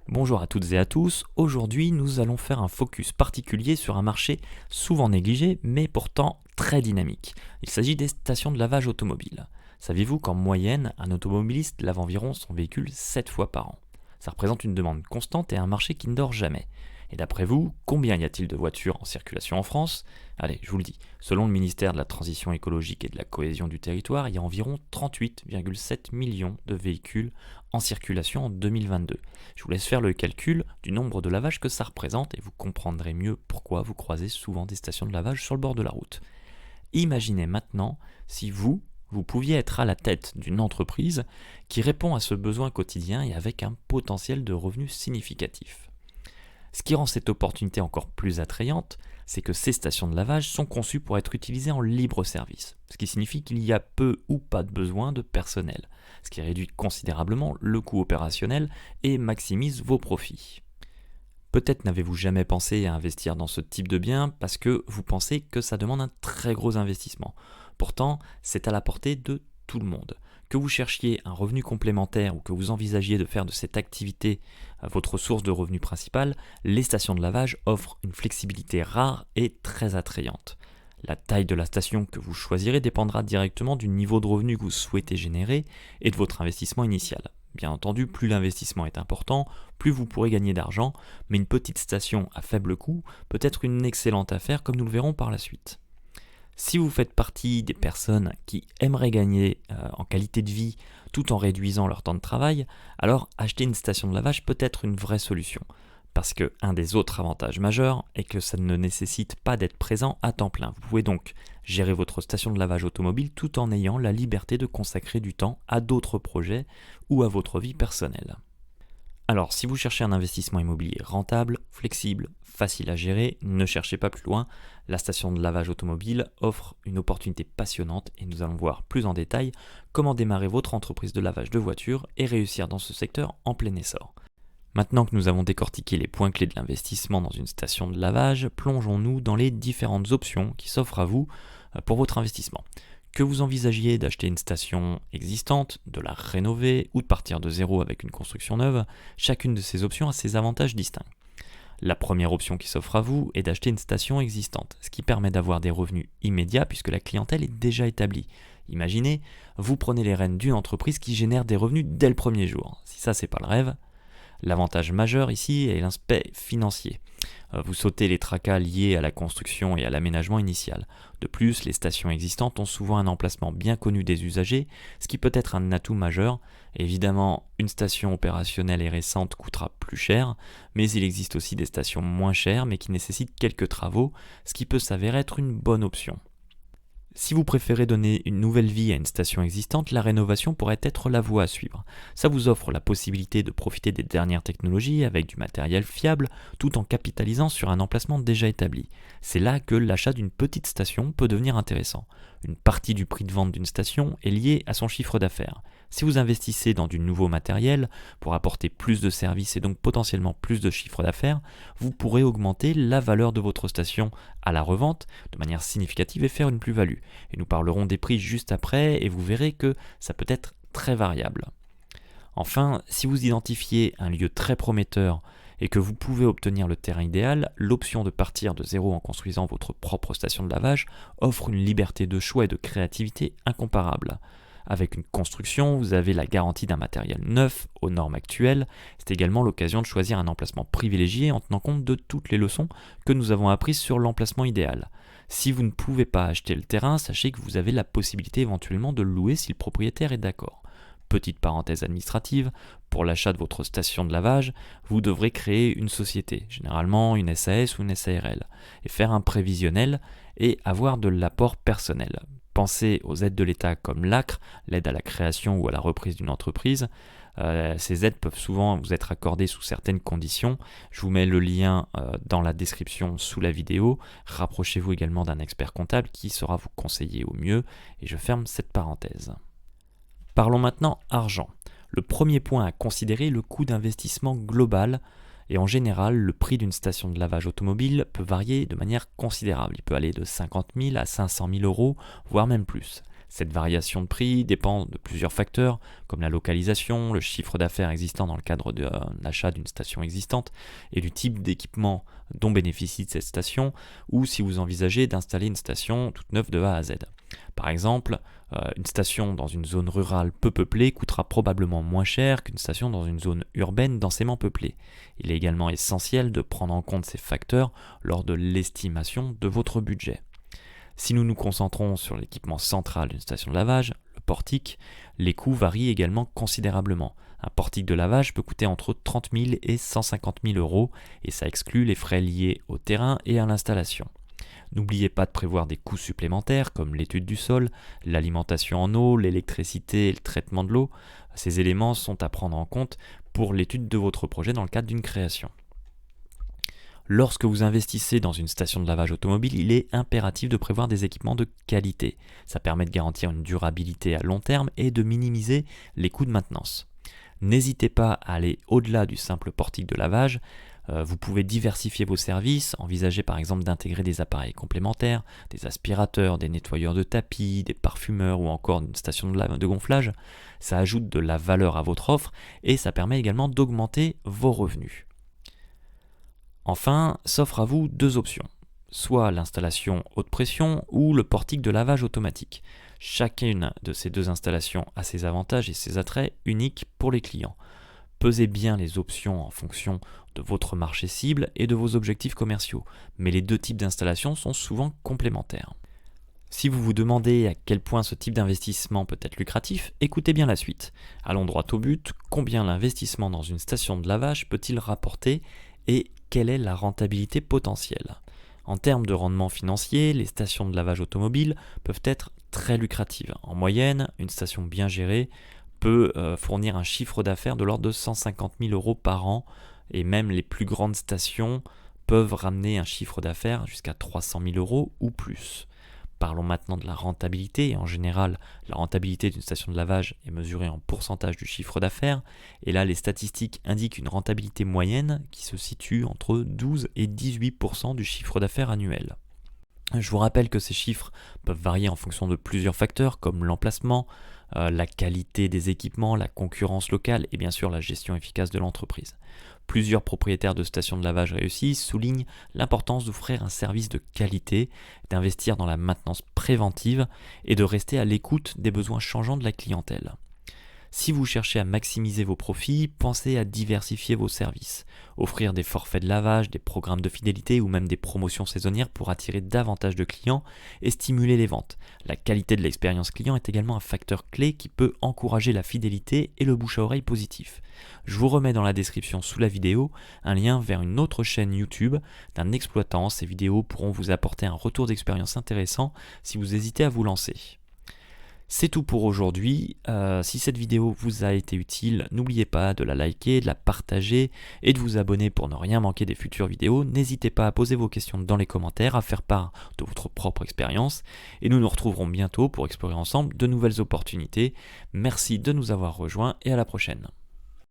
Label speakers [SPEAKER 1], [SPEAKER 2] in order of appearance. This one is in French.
[SPEAKER 1] Bonjour à toutes et à tous, aujourd'hui nous allons faire un focus particulier sur un marché souvent négligé mais pourtant très dynamique. Il s'agit des stations de lavage automobile. Saviez-vous qu'en moyenne, un automobiliste lave environ son véhicule 7 fois par an? Ça représente une demande constante et un marché qui ne dort jamais. Et d'après vous, combien y a-t-il de voitures en circulation en France? Allez, je vous le dis, selon le ministère de la Transition écologique et de la cohésion du territoire, il y a environ 38,7 millions de véhicules en circulation en 2022. Je vous laisse faire le calcul du nombre de lavages que ça représente et vous comprendrez mieux pourquoi vous croisez souvent des stations de lavage sur le bord de la route. Imaginez maintenant si vous pouviez être à la tête d'une entreprise qui répond à ce besoin quotidien et avec un potentiel de revenus significatif. Ce qui rend cette opportunité encore plus attrayante, c'est que ces stations de lavage sont conçues pour être utilisées en libre service, ce qui signifie qu'il y a peu ou pas de besoin de personnel, ce qui réduit considérablement le coût opérationnel et maximise vos profits. Peut-être n'avez-vous jamais pensé à investir dans ce type de bien parce que vous pensez que ça demande un très gros investissement. Pourtant, c'est à la portée de tout le monde. Que vous cherchiez un revenu complémentaire ou que vous envisagiez de faire de cette activité votre source de revenus principale, les stations de lavage offrent une flexibilité rare et très attrayante. La taille de la station que vous choisirez dépendra directement du niveau de revenu que vous souhaitez générer et de votre investissement initial. Bien entendu, plus l'investissement est important, plus vous pourrez gagner d'argent, mais une petite station à faible coût peut être une excellente affaire comme nous le verrons par la suite. Si vous faites partie des personnes qui aimeraient gagner en qualité de vie tout en réduisant leur temps de travail, alors acheter une station de lavage peut être une vraie solution. Parce que un des autres avantages majeurs est que ça ne nécessite pas d'être présent à temps plein. Vous pouvez donc gérer votre station de lavage automobile tout en ayant la liberté de consacrer du temps à d'autres projets ou à votre vie personnelle. Alors, si vous cherchez un investissement immobilier rentable, flexible, facile à gérer, ne cherchez pas plus loin. La station de lavage automobile offre une opportunité passionnante et nous allons voir plus en détail comment démarrer votre entreprise de lavage de voitures et réussir dans ce secteur en plein essor. Maintenant que nous avons décortiqué les points clés de l'investissement dans une station de lavage, plongeons-nous dans les différentes options qui s'offrent à vous pour votre investissement. Que vous envisagiez d'acheter une station existante, de la rénover ou de partir de zéro avec une construction neuve, chacune de ces options a ses avantages distincts. La première option qui s'offre à vous est d'acheter une station existante, ce qui permet d'avoir des revenus immédiats puisque la clientèle est déjà établie. Imaginez, vous prenez les rênes d'une entreprise qui génère des revenus dès le premier jour. Si ça c'est pas le rêve, l'avantage majeur ici est l'aspect financier. Vous sautez les tracas liés à la construction et à l'aménagement initial. De plus, les stations existantes ont souvent un emplacement bien connu des usagers, ce qui peut être un atout majeur. Évidemment, une station opérationnelle et récente coûtera plus cher, mais il existe aussi des stations moins chères mais qui nécessitent quelques travaux, ce qui peut s'avérer être une bonne option. Si vous préférez donner une nouvelle vie à une station existante, la rénovation pourrait être la voie à suivre. Ça vous offre la possibilité de profiter des dernières technologies avec du matériel fiable tout en capitalisant sur un emplacement déjà établi. C'est là que l'achat d'une petite station peut devenir intéressant. Une partie du prix de vente d'une station est liée à son chiffre d'affaires. Si vous investissez dans du nouveau matériel pour apporter plus de services et donc potentiellement plus de chiffre d'affaires, vous pourrez augmenter la valeur de votre station à la revente de manière significative et faire une plus-value. Et nous parlerons des prix juste après et vous verrez que ça peut être très variable. Enfin, si vous identifiez un lieu très prometteur et que vous pouvez obtenir le terrain idéal, l'option de partir de zéro en construisant votre propre station de lavage offre une liberté de choix et de créativité incomparable. Avec une construction, vous avez la garantie d'un matériel neuf aux normes actuelles. C'est également l'occasion de choisir un emplacement privilégié en tenant compte de toutes les leçons que nous avons apprises sur l'emplacement idéal. Si vous ne pouvez pas acheter le terrain, sachez que vous avez la possibilité éventuellement de le louer si le propriétaire est d'accord. Petite parenthèse administrative, pour l'achat de votre station de lavage, vous devrez créer une société, généralement une SAS ou une SARL, et faire un prévisionnel et avoir de l'apport personnel. Pensez aux aides de l'État comme l'ACRE, l'aide à la création ou à la reprise d'une entreprise. Ces aides peuvent souvent vous être accordées sous certaines conditions. Je vous mets le lien dans la description sous la vidéo. Rapprochez-vous également d'un expert comptable qui saura vous conseiller au mieux. Et je ferme cette parenthèse. Parlons maintenant argent. Le premier point à considérer est le coût d'investissement global. Et en général, le prix d'une station de lavage automobile peut varier de manière considérable. Il peut aller de 50 000 à 500 000 euros, voire même plus. Cette variation de prix dépend de plusieurs facteurs, comme la localisation, le chiffre d'affaires existant dans le cadre d'un achat d'une station existante, et du type d'équipement dont bénéficie cette station, ou si vous envisagez d'installer une station toute neuve de A à Z. Par exemple, une station dans une zone rurale peu peuplée coûtera probablement moins cher qu'une station dans une zone urbaine densément peuplée. Il est également essentiel de prendre en compte ces facteurs lors de l'estimation de votre budget. Si nous nous concentrons sur l'équipement central d'une station de lavage, le portique, les coûts varient également considérablement. Un portique de lavage peut coûter entre 30 000 et 150 000 euros et ça exclut les frais liés au terrain et à l'installation. N'oubliez pas de prévoir des coûts supplémentaires comme l'étude du sol, l'alimentation en eau, l'électricité et le traitement de l'eau. Ces éléments sont à prendre en compte pour l'étude de votre projet dans le cadre d'une création. Lorsque vous investissez dans une station de lavage automobile, il est impératif de prévoir des équipements de qualité. Ça permet de garantir une durabilité à long terme et de minimiser les coûts de maintenance. N'hésitez pas à aller au-delà du simple portique de lavage. Vous pouvez diversifier vos services, envisager par exemple d'intégrer des appareils complémentaires, des aspirateurs, des nettoyeurs de tapis, des parfumeurs ou encore une station de gonflage. Ça ajoute de la valeur à votre offre et ça permet également d'augmenter vos revenus. Enfin, s'offrent à vous deux options, soit l'installation haute pression ou le portique de lavage automatique. Chacune de ces deux installations a ses avantages et ses attraits uniques pour les clients. Pesez bien les options en fonction de votre marché cible et de vos objectifs commerciaux, mais les deux types d'installations sont souvent complémentaires. Si vous vous demandez à quel point ce type d'investissement peut être lucratif, écoutez bien la suite. Allons droit au but, combien l'investissement dans une station de lavage peut-il rapporter et quelle est la rentabilité potentielle? En termes de rendement financier, les stations de lavage automobile peuvent être très lucratives. En moyenne, une station bien gérée peut fournir un chiffre d'affaires de l'ordre de 150 000 euros par an et même les plus grandes stations peuvent ramener un chiffre d'affaires jusqu'à 300 000 euros ou plus. Parlons maintenant de la rentabilité. Et en général, la rentabilité d'une station de lavage est mesurée en pourcentage du chiffre d'affaires. Et là, les statistiques indiquent une rentabilité moyenne qui se situe entre 12 et 18% du chiffre d'affaires annuel. Je vous rappelle que ces chiffres peuvent varier en fonction de plusieurs facteurs comme l'emplacement, la qualité des équipements, la concurrence locale et bien sûr la gestion efficace de l'entreprise. Plusieurs propriétaires de stations de lavage réussies soulignent l'importance d'offrir un service de qualité, d'investir dans la maintenance préventive et de rester à l'écoute des besoins changeants de la clientèle. Si vous cherchez à maximiser vos profits, pensez à diversifier vos services. Offrir des forfaits de lavage, des programmes de fidélité ou même des promotions saisonnières pour attirer davantage de clients et stimuler les ventes. La qualité de l'expérience client est également un facteur clé qui peut encourager la fidélité et le bouche à oreille positif. Je vous remets dans la description sous la vidéo un lien vers une autre chaîne YouTube d'un exploitant. Ces vidéos pourront vous apporter un retour d'expérience intéressant si vous hésitez à vous lancer. C'est tout pour aujourd'hui. Si cette vidéo vous a été utile, n'oubliez pas de la liker, de la partager et de vous abonner pour ne rien manquer des futures vidéos. N'hésitez pas à poser vos questions dans les commentaires, à faire part de votre propre expérience et nous nous retrouverons bientôt pour explorer ensemble de nouvelles opportunités. Merci de nous avoir rejoints et à la prochaine.